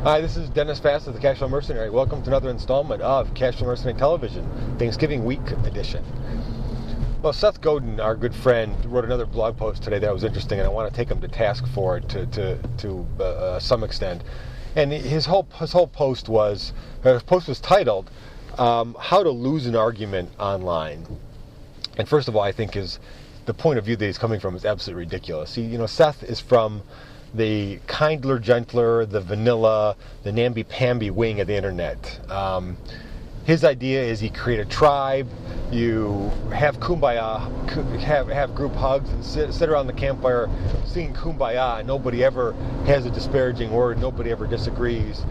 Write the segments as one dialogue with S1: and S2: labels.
S1: Hi, this is Dennis Fassett, the Cashflow Mercenary. Welcome to another installment of Cashflow Mercenary Television, Thanksgiving Week edition. Well, Seth Godin, our good friend, wrote another blog post today that was interesting, and I want to take him to task for it to some extent. And his whole post was titled "How to Lose an Argument Online." And first of all, I think the point of view that he's coming from is absolutely ridiculous. Seth is from the kindler, gentler, the vanilla, the namby-pamby wing of the internet. His idea is you create a tribe, you have kumbyya, have group hugs, and sit around the campfire singing kumbyya, and nobody ever has a disparaging word, nobody ever disagrees,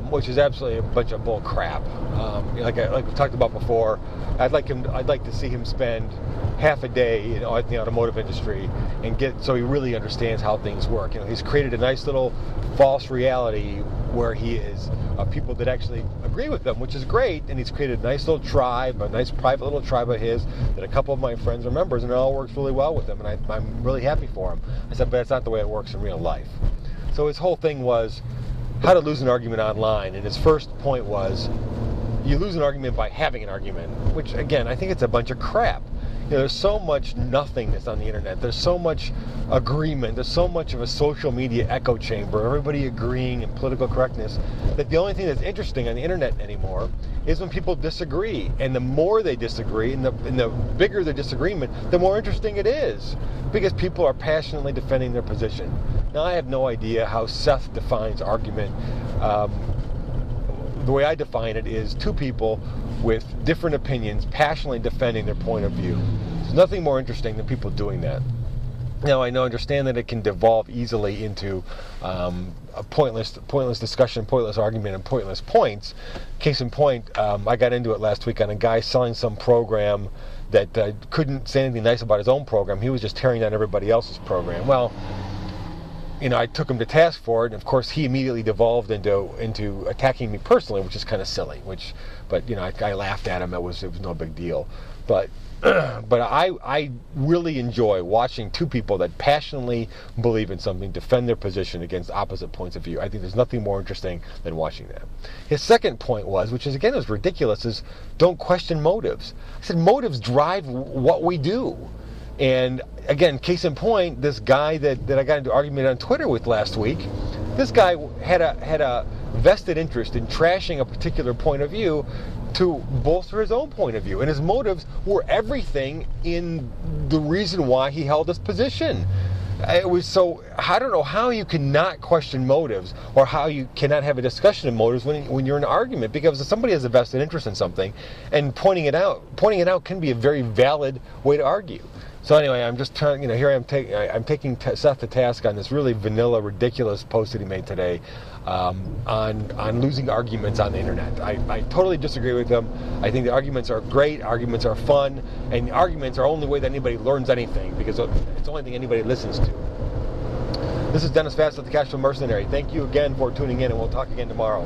S1: which is absolutely a bunch of bull crap. Like we talked about before, I'd like to see him spend half a day at the automotive industry and so he really understands how things work. He's created a nice little false reality where he is people that actually agree with him, which is great, and he's created a nice little tribe, a nice private little tribe of his that a couple of my friends are members, and it all works really well with him, and I'm really happy for him. I said, but that's not the way it works in real life. So his whole thing was how to lose an argument online, and his first point was you lose an argument by having an argument, which again, I think it's a bunch of crap. There's so much nothingness on the internet. There's so much agreement. There's so much of a social media echo chamber, everybody agreeing and political correctness, that the only thing that's interesting on the internet anymore is when people disagree. And the more they disagree, and the bigger the disagreement, the more interesting it is, because people are passionately defending their position. Now, I have no idea how Seth defines argument. The way I define it is two people with different opinions passionately defending their point of view. There's nothing more interesting than people doing that. Now, I understand that it can devolve easily into a pointless discussion, pointless argument, and pointless points. Case in point, I got into it last week on a guy selling some program that couldn't say anything nice about his own program. He was just tearing down everybody else's program. Well, I took him to task for it, and of course he immediately devolved into attacking me personally, which is kind of silly. But I laughed at him. It was no big deal. But I really enjoy watching two people that passionately believe in something defend their position against opposite points of view. I think there's nothing more interesting than watching that. His second point was ridiculous, is don't question motives. I said motives drive what we do. And again, case in point, this guy that I got into an argument on Twitter with last week, this guy had a vested interest in trashing a particular point of view to bolster his own point of view. And his motives were everything in the reason why he held this position. I don't know how you cannot question motives, or how you cannot have a discussion of motives when you're in an argument, because if somebody has a vested interest in something, and pointing it out can be a very valid way to argue. So anyway, I'm just trying. Here I am. I'm taking Seth to task on this really vanilla, ridiculous post that he made today on losing arguments on the internet. I totally disagree with him. I think the arguments are great. Arguments are fun, and arguments are the only way that anybody learns anything, because it's the only thing anybody listens to. This is Dennis Fassett, the Cashflow Mercenary. Thank you again for tuning in, and we'll talk again tomorrow.